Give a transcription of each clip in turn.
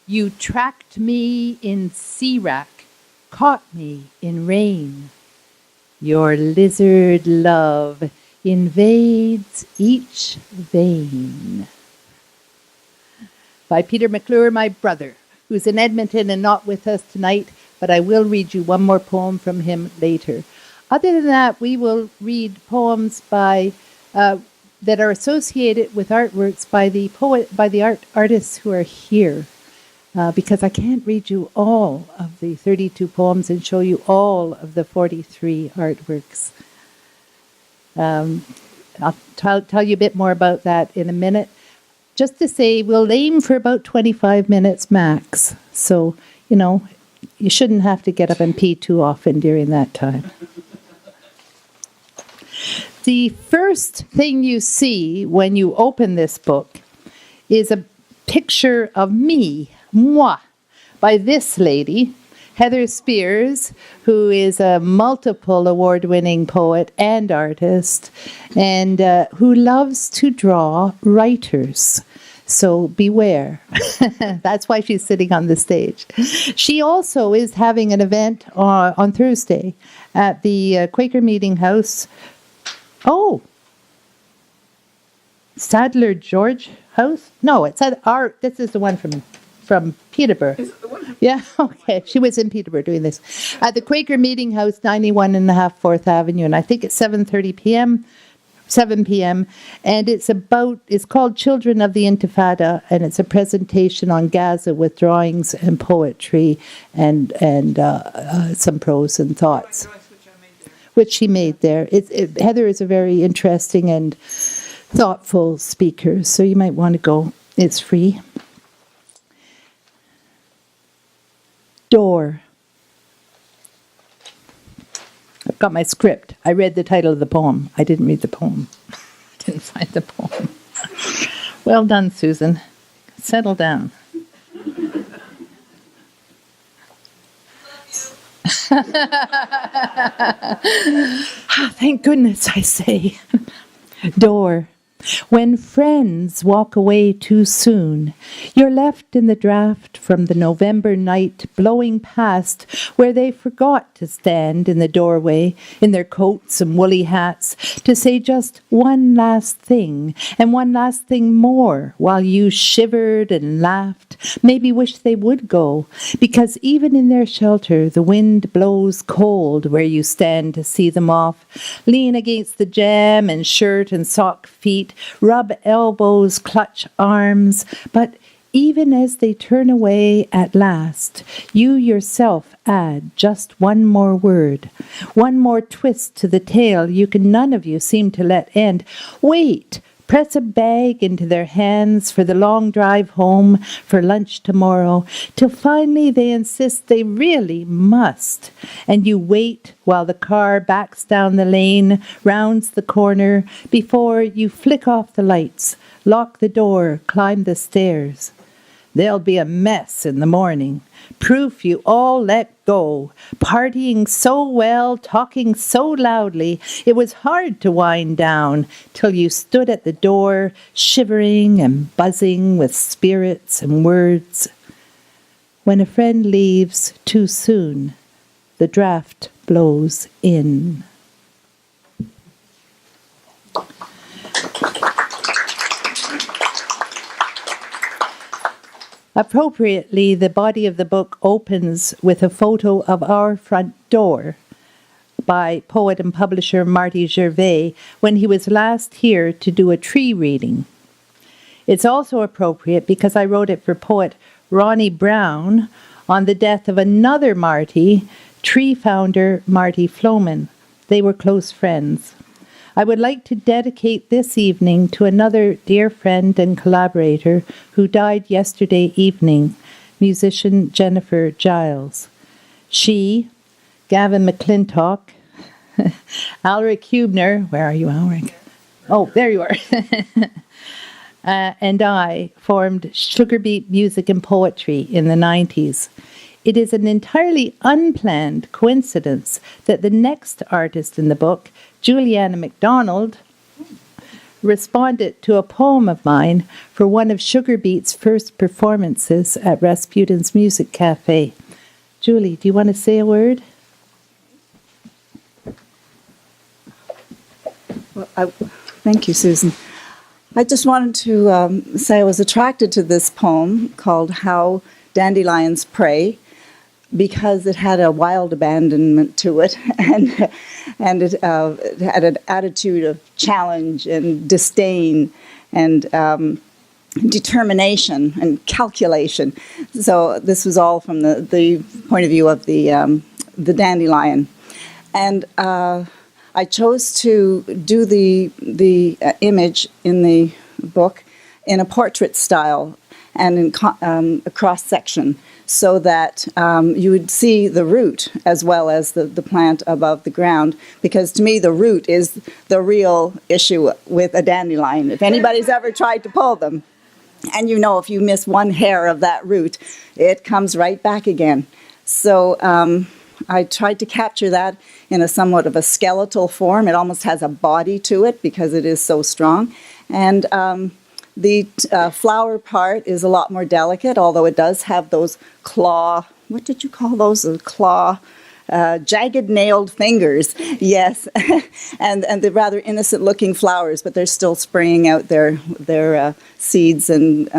You tracked me in sea wrack, caught me in rain. Your lizard love invades each vein. By Peter McClure, my brother, who's in Edmonton and not with us tonight, but I will read you one more poem from him later. Other than that, we will read poems by that are associated with artworks by the artists who are here. Because I can't read you all of the 32 poems and show you all of the 43 artworks. I'll tell you a bit more about that in a minute. Just to say, we'll aim for about 25 minutes max. So, you shouldn't have to get up and pee too often during that time. The first thing you see when you open this book is a picture of me, moi, by this lady, Heather Spears, who is a multiple award-winning poet and artist, and who loves to draw writers. So beware. That's why she's sitting on the stage. She also is having an event on Thursday at the Quaker Meeting House. Oh, Sadler George House? No, it's at this is the one from Peterborough. Is it the one? Yeah, okay. She was in Peterborough doing this. At the Quaker Meeting House, 91.5 4th Avenue, and I think it's 7:30 p.m., 7 p.m., and it's called Children of the Intifada, and it's a presentation on Gaza with drawings and poetry and some prose and thoughts. Which she made there. Heather is a very interesting and thoughtful speaker, so you might want to go. It's free. Door. I've got my script. I read the title of the poem. I didn't read the poem. I didn't find the poem. Well done, Susan. Settle down. Thank goodness, I say. Door. When friends walk away too soon, you're left in the draft from the November night blowing past where they forgot to stand in the doorway in their coats and woolly hats to say just one last thing and one last thing more while you shivered and laughed, maybe wished they would go, because even in their shelter the wind blows cold where you stand to see them off, lean against the jam and shirt and sock feet, rub elbows, clutch arms, but even as they turn away at last, you yourself add just one more word, one more twist to the tale you can none of you seem to let end. Wait! Press a bag into their hands for the long drive home, for lunch tomorrow, till finally they insist they really must. And you wait while the car backs down the lane, rounds the corner, before you flick off the lights, lock the door, climb the stairs. There'll be a mess in the morning. Proof you all let go. Partying so well, talking so loudly, it was hard to wind down till you stood at the door, shivering and buzzing with spirits and words. When a friend leaves too soon, the draft blows in. Appropriately, the body of the book opens with a photo of our front door by poet and publisher Marty Gervais when he was last here to do a tree reading. It's also appropriate because I wrote it for poet Ronnie Brown on the death of another Marty, tree founder Marty Floman. They were close friends. I would like to dedicate this evening to another dear friend and collaborator who died yesterday evening, musician Jennifer Giles. She, Gavin McClintock, Alric Hubner, where are you, Alric? Oh, there you are. And I formed Sugar Beet Music and Poetry in the 90s. It is an entirely unplanned coincidence that the next artist in the book, Juliana MacDonald, responded to a poem of mine for one of Sugar Beat's first performances at Rasputin's Music Cafe. Julie, do you want to say a word? Well, thank you, Susan. I just wanted to say I was attracted to this poem called How Dandelions Pray because it had a wild abandonment to it, and it had an attitude of challenge and disdain and determination and calculation. So this was all from the point of view of the dandelion. And I chose to do the image in the book in a portrait style and in a cross section, so that you would see the root as well as the plant above the ground, because to me the root is the real issue with a dandelion. If anybody's ever tried to pull them, and you know if you miss one hair of that root, it comes right back again. So I tried to capture that in a somewhat of a skeletal form. It almost has a body to it because it is so strong. And the flower part is a lot more delicate, although it does have those claw, what did you call those? Claw, jagged nailed fingers, yes. and the rather innocent looking flowers, but they're still spraying out their seeds and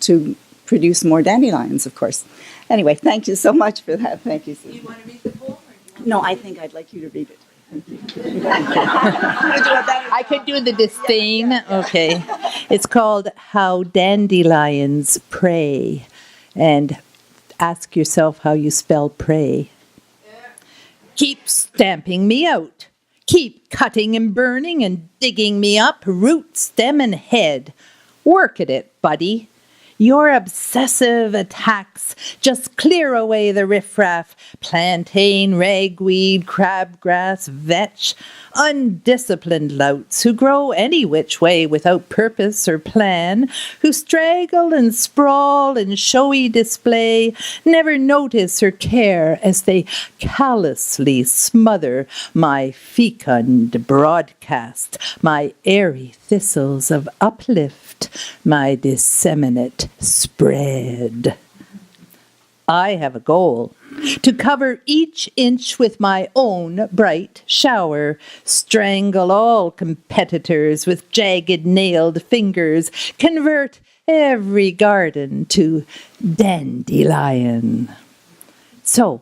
to produce more dandelions, of course. Anyway, thank you so much for that. Thank you, Susan. Do you want to read the poem? Or do you want No, I think I'd like you to read it. Thank you. I could do the disdain. Okay. It's called How Dandelions Pray. And ask yourself how you spell pray. Keep stamping me out. Keep cutting and burning and digging me up, root, stem, and head. Work at it, buddy. Your obsessive attacks just clear away the riffraff, plantain, ragweed, crabgrass, vetch, undisciplined louts who grow any which way without purpose or plan, who straggle and sprawl in showy display, never notice or care as they callously smother my fecund broadcast, my airy thistles of uplift, my disseminate spread. I have a goal, to cover each inch with my own bright shower, strangle all competitors with jagged nailed fingers, convert every garden to dandelion. So,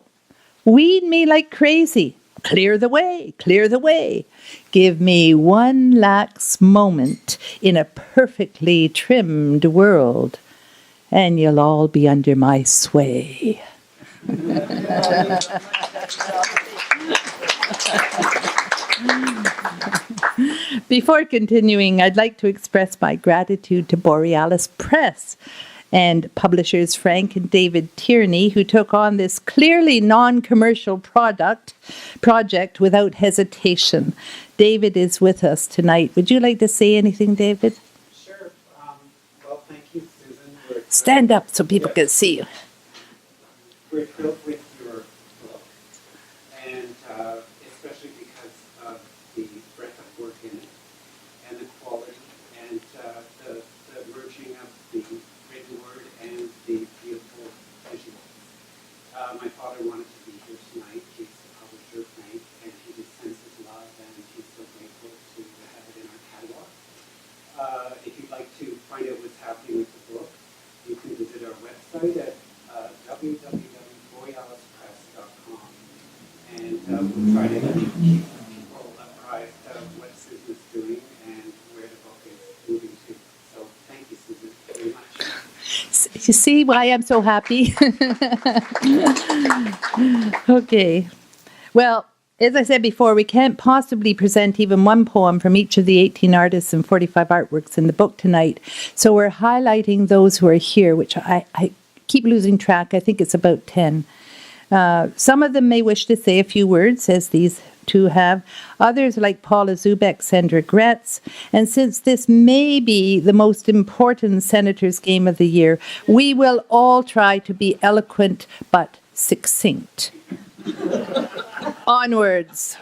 weed me like crazy. Clear the way, clear the way. Give me one lax moment in a perfectly trimmed world, and you'll all be under my sway. Before continuing, I'd like to express my gratitude to Borealis Press and publishers Frank and David Tierney, who took on this clearly non-commercial project without hesitation. David is with us tonight. Would you like to say anything, David? Sure. Well, thank you, Susan. Stand up so people can see you. We're thrilled with your book, and especially because of the breadth of work in it, and the quality, and the merging of the written word and the beautiful visuals. My father wanted to be here tonight. He's the publisher of Frank, and he just sends his love, and he's so grateful to have it in our catalog. If you'd like to find out what's happening with the book, you can visit our website at www.borealispress.com, and we'll try to keep people apprised of what Susan's doing and where the book is moving to. So thank you, Susan, very much. You see why I'm so happy? Okay. Well, as I said before, we can't possibly present even one poem from each of the 18 artists and 45 artworks in the book tonight. So we're highlighting those who are here, which I keep losing track. I think it's about 10. Some of them may wish to say a few words, as these two have. Others, like Paula Zubek, send regrets. And since this may be the most important Senators' game of the year, we will all try to be eloquent but succinct. Onwards.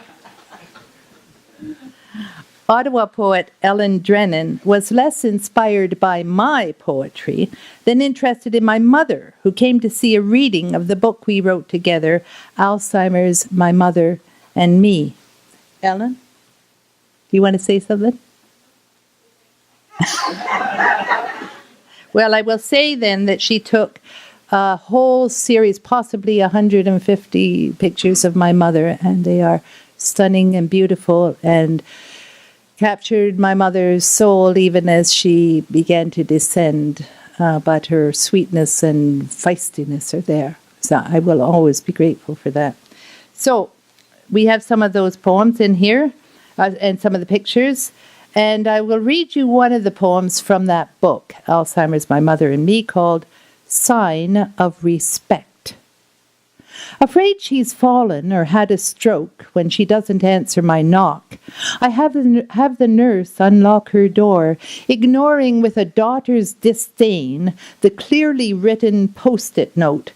Ottawa poet Ellen Drennan was less inspired by my poetry than interested in my mother, who came to see a reading of the book we wrote together, Alzheimer's, My Mother, and Me. Ellen, do you want to say something? Well, I will say then that she took a whole series, possibly 150 pictures of my mother, and they are stunning and beautiful and captured my mother's soul even as she began to descend, but her sweetness and feistiness are there. So I will always be grateful for that. So we have some of those poems in here and some of the pictures. And I will read you one of the poems from that book, Alzheimer's, My Mother and Me, called Sign of Respect. Afraid she's fallen or had a stroke when she doesn't answer my knock, I have the nurse unlock her door, ignoring with a daughter's disdain the clearly written post-it note,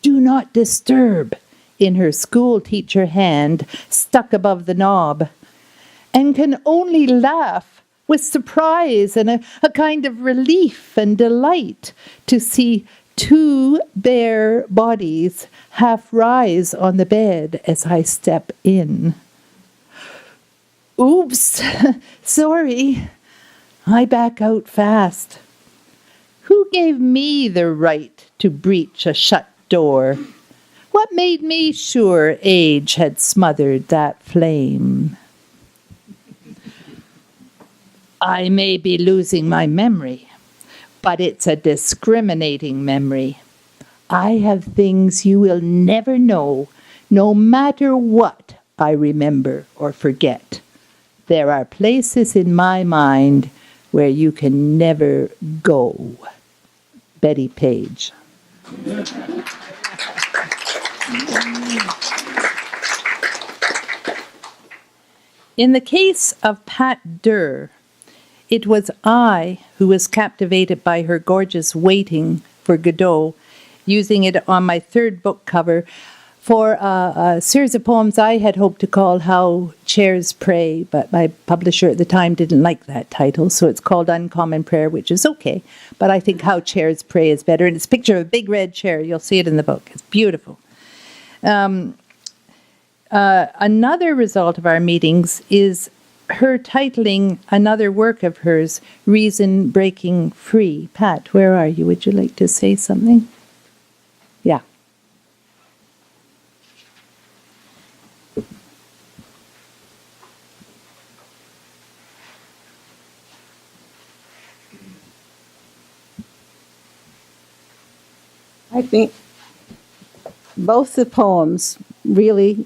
"Do not disturb," in her school teacher hand stuck above the knob, and can only laugh with surprise and a kind of relief and delight to see two bare bodies half rise on the bed as I step in. Oops, sorry. I back out fast. Who gave me the right to breach a shut door? What made me sure age had smothered that flame? I may be losing my memory, but it's a discriminating memory. I have things you will never know, no matter what I remember or forget. There are places in my mind where you can never go. Betty Page. In the case of Pat Durr, it was I who was captivated by her gorgeous Waiting for Godot, using it on my third book cover for a series of poems I had hoped to call How Chairs Pray, but my publisher at the time didn't like that title, so it's called Uncommon Prayer, which is okay, but I think How Chairs Pray is better, and it's a picture of a big red chair. You'll see it in the book. It's beautiful. Another result of our meetings is her titling another work of hers, Reason Breaking Free. Pat, where are you? Would you like to say something? Yeah. I think both the poems really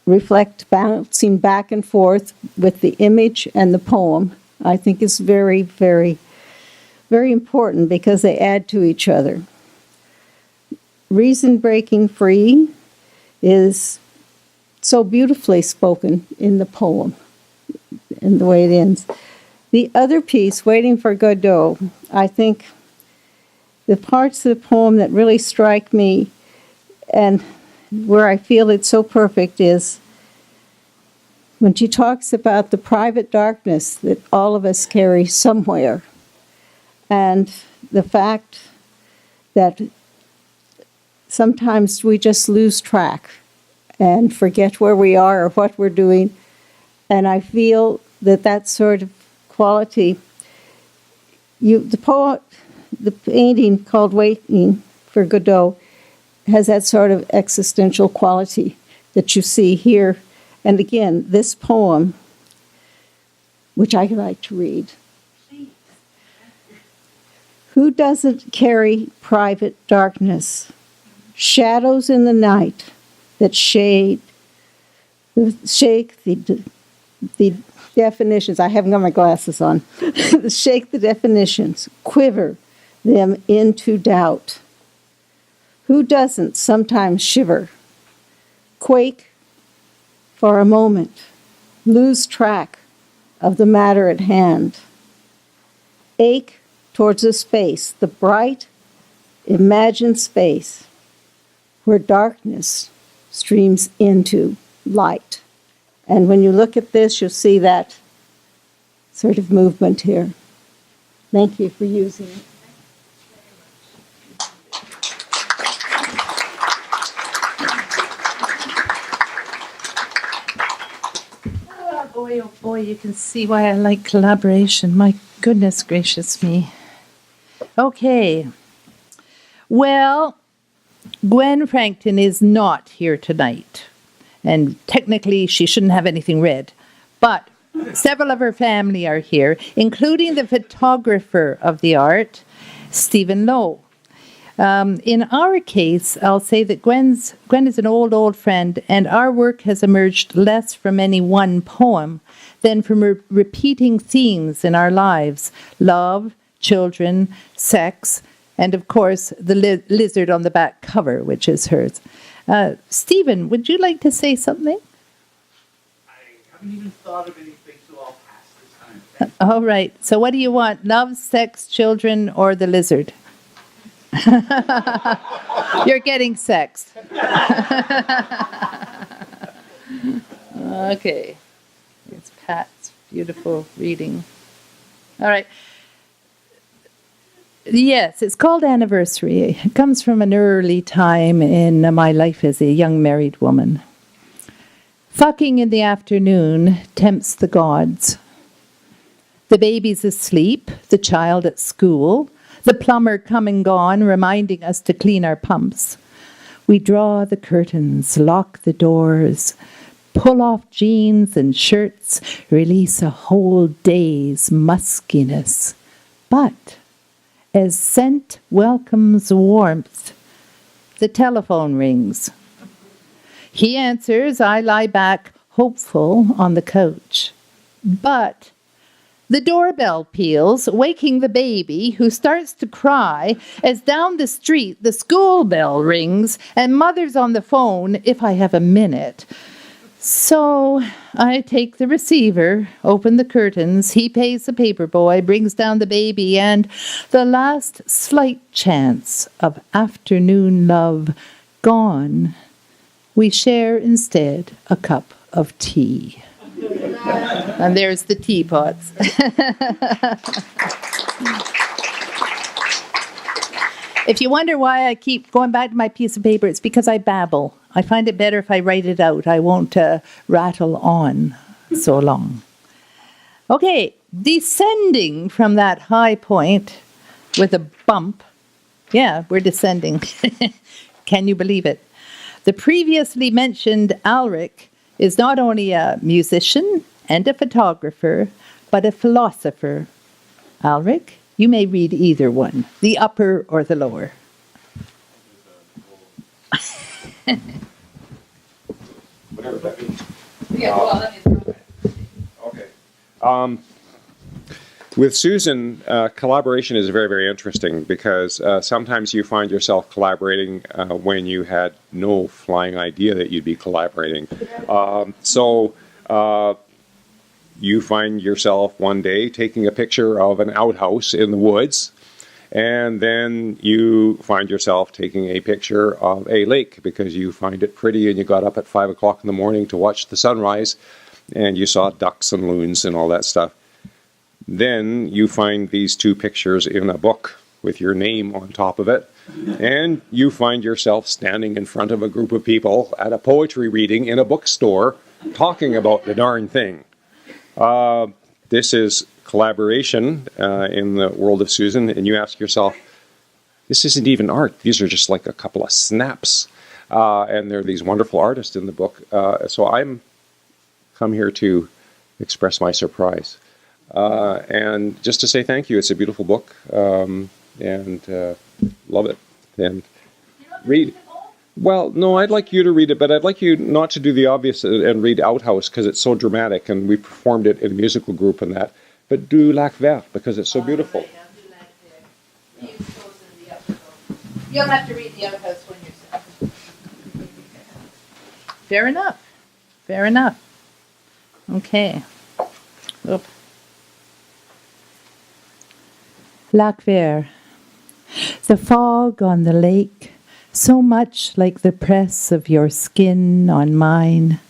reflect bouncing back and forth with the image and the poem. I think it's very, very, very important because they add to each other. Reason Breaking Free is so beautifully spoken in the poem and the way it ends. The other piece, Waiting for Godot, I think the parts of the poem that really strike me and where I feel it's so perfect is when she talks about the private darkness that all of us carry somewhere, and the fact that sometimes we just lose track and forget where we are or what we're doing. And I feel that that sort of quality, the painting called Waiting for Godot has that sort of existential quality that you see here. And again, this poem, which I like to read. Who doesn't carry private darkness? Shadows in the night that shake the definitions. I haven't got my glasses on. Shake the definitions, quiver them into doubt. Who doesn't sometimes shiver, quake for a moment, lose track of the matter at hand, ache towards a space, the bright, imagined space where darkness streams into light? And when you look at this, you'll see that sort of movement here. Thank you for using it. Oh boy, you can see why I like collaboration. My goodness gracious me. Okay. Well, Gwen Frankton is not here tonight. And technically, she shouldn't have anything read. But several of her family are here, including the photographer of the art, Stephen Lowe. In our case, I'll say that Gwen is an old friend, and our work has emerged less from any one poem than from repeating themes in our lives: love, children, sex, and of course the lizard on the back cover, which is hers. Stephen, would you like to say something? I haven't even thought of anything, so I'll pass this time. All right. So what do you want? Love, sex, children, or the lizard? You're getting sex. Okay. It's Pat's beautiful reading. All right. Yes, it's called Anniversary. It comes from an early time in my life as a young married woman. Fucking in the afternoon tempts the gods. The baby's asleep, the child at school, the plumber come and gone, reminding us to clean our pumps. We draw the curtains, lock the doors, pull off jeans and shirts, release a whole day's muskiness. But as scent welcomes warmth, the telephone rings. He answers, I lie back, hopeful, on the couch. But the doorbell peals, waking the baby, who starts to cry as down the street the school bell rings and mother's on the phone, if I have a minute. So I take the receiver, open the curtains, he pays the paper boy, brings down the baby, and the last slight chance of afternoon love gone, we share instead a cup of tea. And there's the teapots. If you wonder why I keep going back to my piece of paper, it's because I babble. I find it better if I write it out. I won't rattle on so long. Okay, descending from that high point with a bump. Yeah, we're descending. Can you believe it? The previously mentioned Alric is not only a musician and a photographer, but a philosopher. Alric, you may read either one, the upper or the lower. Whatever that means. Yeah, well, that means Okay. With Susan, collaboration is very, very interesting because sometimes you find yourself collaborating when you had no flying idea that you'd be collaborating. So you find yourself one day taking a picture of an outhouse in the woods, and then you find yourself taking a picture of a lake because you find it pretty and you got up at 5 o'clock in the morning to watch the sunrise and you saw ducks and loons and all that stuff. Then you find these two pictures in a book with your name on top of it, and you find yourself standing in front of a group of people at a poetry reading in a bookstore talking about the darn thing. This is collaboration in the world of Susan, and you ask yourself, this isn't even art. These are just like a couple of snaps, and there are these wonderful artists in the book. So I'm come here to express my surprise. And just to say thank you. It's a beautiful book, and love it. And read. Well, no, I'd like you to read it, but I'd like you not to do the obvious and read Outhouse because it's so dramatic, and we performed it in a musical group and that. But do Lac Vert because it's so beautiful. You don't have to read the Outhouse when you're Fair enough. Fair enough. Okay. Oop. Lac Vert. The fog on the lake, so much like the press of your skin on mine.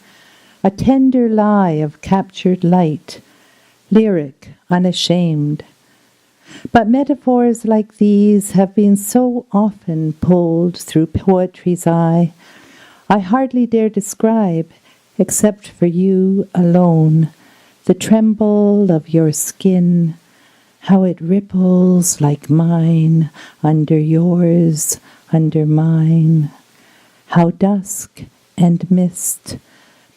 a tender lie of captured light, lyric, unashamed. But metaphors like these have been so often pulled through poetry's eye, I hardly dare describe, except for you alone, the tremble of your skin, how it ripples like mine under yours, under mine, how dusk and mist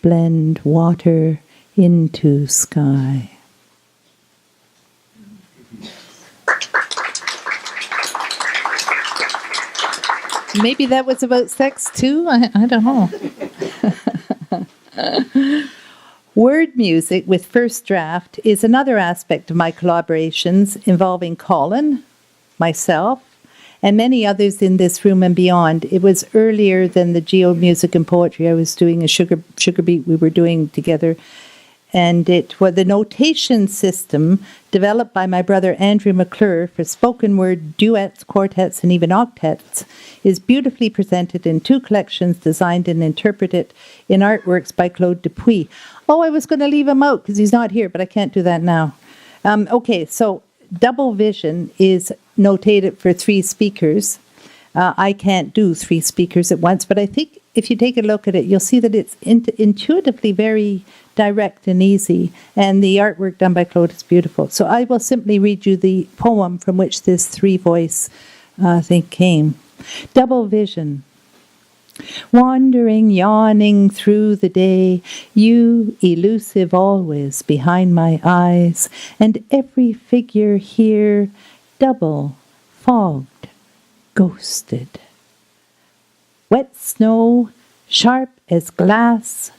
blend water into sky. Maybe that was about sex too? I don't know. Word music with First Draft is another aspect of my collaborations involving Colin, myself, and many others in this room and beyond. It was earlier than the Geo Music and Poetry. I was doing a sugar beat we were doing together. And it was the notation system developed by my brother Andrew McClure for spoken word duets, quartets, and even octets is beautifully presented in 2 collections designed and interpreted in artworks by Claude Dupuis. Oh, I was going to leave him out because he's not here, but I can't do that now. Okay, so double vision is notated for 3 speakers. I can't do 3 speakers at once, but I think if you take a look at it, you'll see that it's intuitively very direct and easy, and the artwork done by Claude is beautiful. So I will simply read you the poem from which this 3-voice thing came. Double vision. Wandering, yawning through the day, you elusive always behind my eyes, and every figure here double, fogged, ghosted. Wet snow, sharp as glass,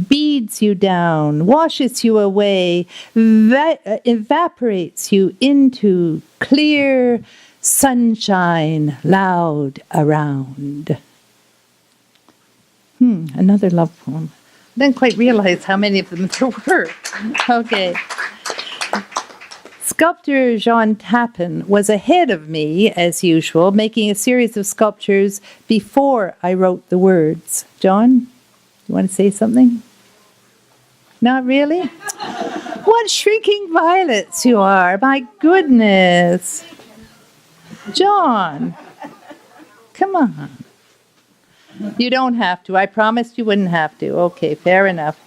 beads you down, washes you away, evaporates you into clear sunshine loud around. Another love poem. I didn't quite realize how many of them there were. Okay. Sculptor Jean Tappan was ahead of me, as usual, making a series of sculptures before I wrote the words. John, you want to say something? Not really? What shrinking violets you are. My goodness. John, come on. You don't have to. I promised you wouldn't have to. Okay, fair enough.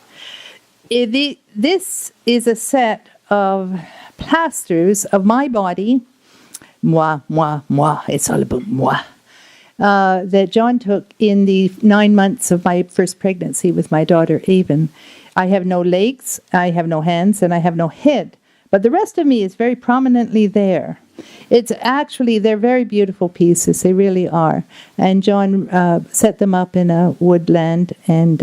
This is a set of plasters of my body. Moi, it's all about moi. That John took in the 9 months of my first pregnancy with my daughter, Avon. I have no legs, I have no hands, and I have no head. But the rest of me is very prominently there. They're very beautiful pieces. They really are. And John set them up in a woodland and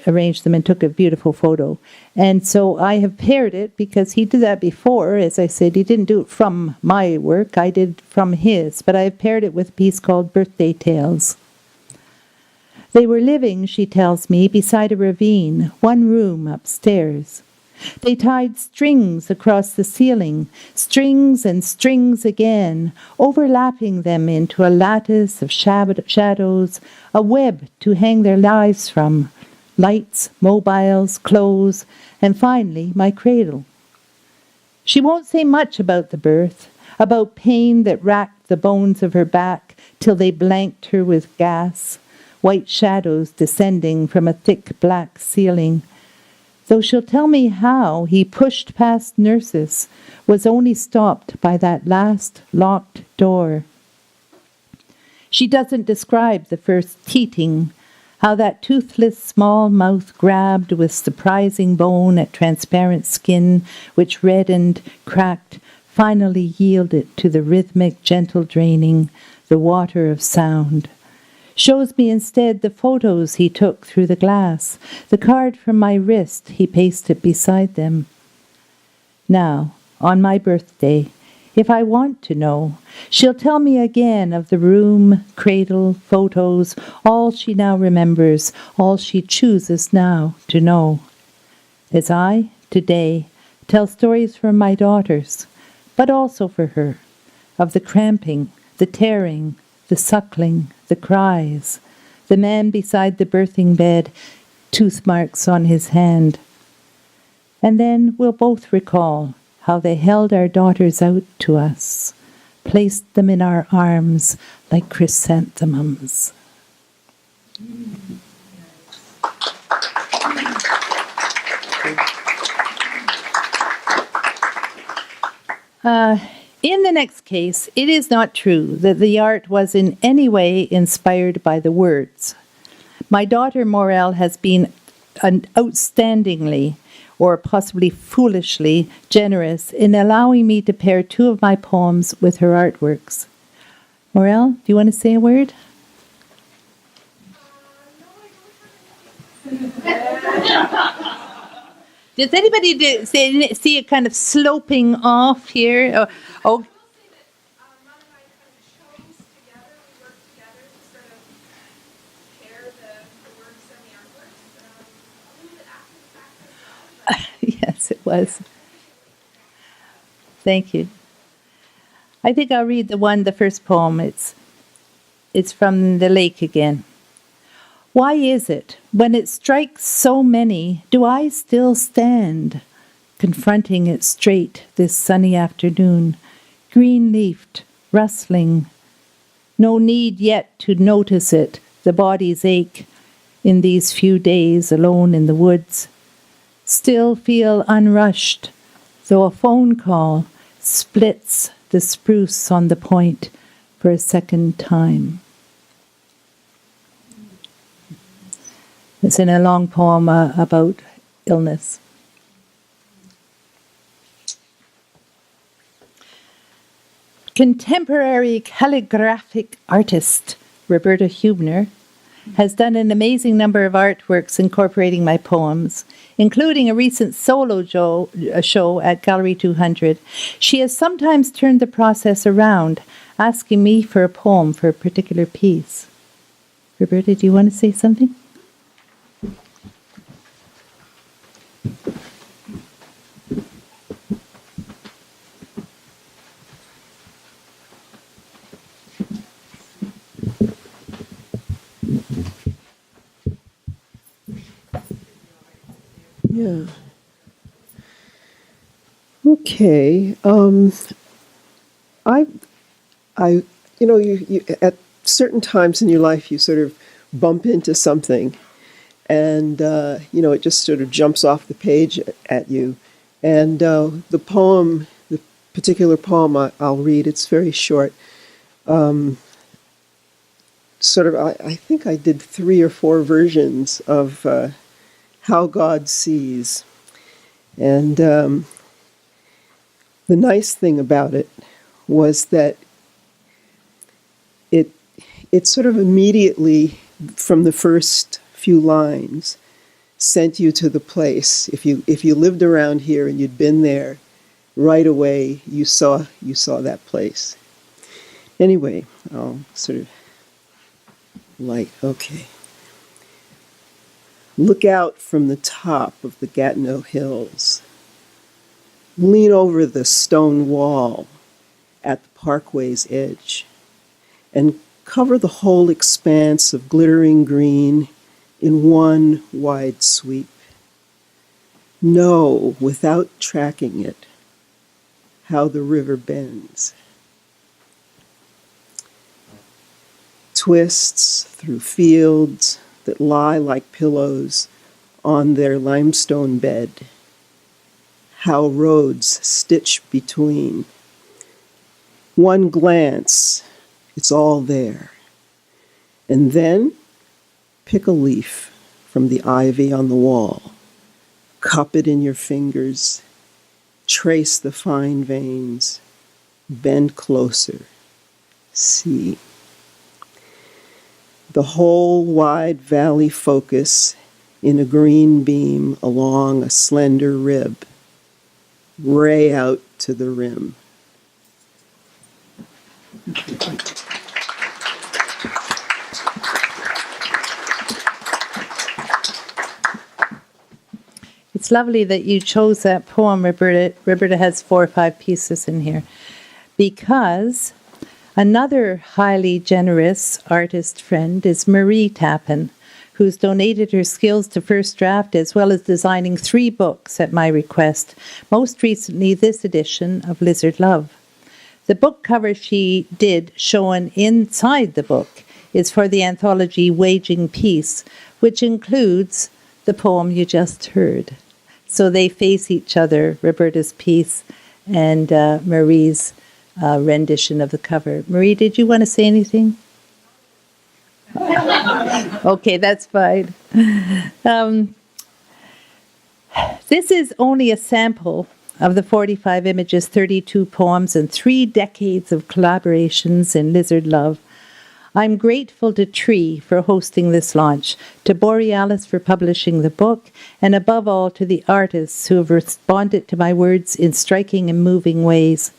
arranged them and took a beautiful photo. And so I have paired it because he did that before. As I said, he didn't do it from my work. I did from his. But I have paired it with a piece called Birthday Tales. They were living, she tells me, beside a ravine, 1 room upstairs. They tied strings across the ceiling, strings and strings again, overlapping them into a lattice of shadows, a web to hang their lives from, lights, mobiles, clothes, and finally my cradle. She won't say much about the birth, about pain that racked the bones of her back till they blanked her with gas, white shadows descending from a thick black ceiling, though she'll tell me how he pushed past nurses, was only stopped by that last locked door. She doesn't describe the first teating, how that toothless small mouth grabbed with surprising bone at transparent skin, which reddened, cracked, finally yielded to the rhythmic, gentle draining, the water of sound. Shows me instead the photos he took through the glass, the card from my wrist he pasted beside them. Now, on my birthday, if I want to know, she'll tell me again of the room, cradle, photos, all she now remembers, all she chooses now to know. As I, today, tell stories for my daughters, but also for her, of the cramping, the tearing, the suckling, the cries, the man beside the birthing bed, tooth marks on his hand. And then we'll both recall how they held our daughters out to us, placed them in our arms like chrysanthemums. In the next case, it is not true that the art was in any way inspired by the words. My daughter Morel has been outstandingly, or possibly foolishly, generous in allowing me to pair two of my poems with her artworks. Morel, do you want to say a word? Does anybody see it kind of sloping off here? Oh. Yes, it was. Thank you. I think I'll read the first poem. It's from the lake again. Why is it, when it strikes so many, do I still stand, confronting it straight this sunny afternoon, green-leafed, rustling? No need yet to notice it, the body's ache, in these few days alone in the woods. Still feel unrushed, though a phone call splits the spruce on the point for a second time. It's in a long poem about illness. Contemporary calligraphic artist Roberta Hubner has done an amazing number of artworks incorporating my poems, including a recent solo show at Gallery 200. She has sometimes turned the process around, asking me for a poem for a particular piece. Roberta, do you want to say something? Yeah. Okay. You at certain times in your life, you sort of bump into something, and it just sort of jumps off the page at you. And the particular poem I'll read, it's very short. I think I did 3 or 4 versions of How God Sees. And the nice thing about it was that it sort of immediately, from the first few lines, sent you to the place. If you lived around here and you'd been there, right away you saw that place. Anyway, I'll sort of okay. Look out from the top of the Gatineau Hills. Lean over the stone wall at the parkway's edge and cover the whole expanse of glittering green in one wide sweep. Know, without tracking it, how the river bends. Twists through fields that lie like pillows on their limestone bed. How roads stitch between. One glance, it's all there. And then pick a leaf from the ivy on the wall. Cup it in your fingers. Trace the fine veins. Bend closer. See. The whole wide valley focus in a green beam along a slender rib. Ray out to the rim. It's lovely that you chose that poem, Roberta. Roberta has 4 or 5 pieces in here, because another highly generous artist friend is Marie Tappan, who's donated her skills to First Draft as well as designing 3 books at my request, most recently this edition of Lizard Love. The book cover she did, shown inside the book, is for the anthology Waging Peace, which includes the poem you just heard. So they face each other, Roberta's piece and Marie's rendition of the cover. Marie, did you want to say anything? Okay, that's fine. This is only a sample of the 45 images, 32 poems, and 3 decades of collaborations in Lizard Love. I'm grateful to Tree for hosting this launch, to Borealis for publishing the book, and above all to the artists who have responded to my words in striking and moving ways.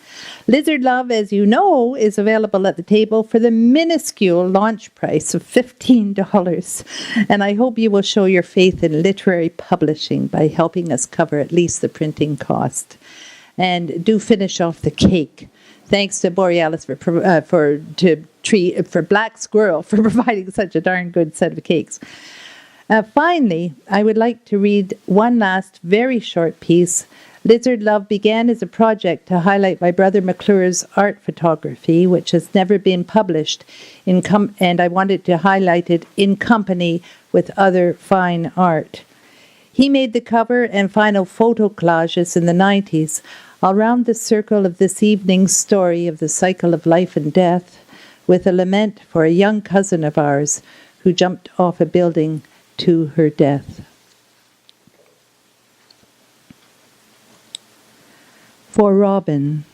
Lizard Love, as you know, is available at the table for the minuscule launch price of $15. And I hope you will show your faith in literary publishing by helping us cover at least the printing cost. And do finish off the cake. Thanks to Borealis for Black Squirrel for providing such a darn good set of cakes. Finally, I would like to read one last very short piece. Lizard Love began as a project to highlight my brother McClure's art photography, which has never been published, and I wanted to highlight it in company with other fine art. He made the cover and final photo collages in the 90s. I'll round the circle of this evening's story of the cycle of life and death with a lament for a young cousin of ours who jumped off a building to her death. For Robin,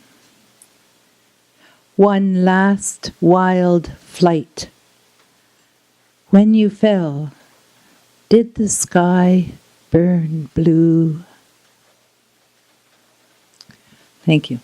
one last wild flight. When you fell, did the sky burn blue? Thank you.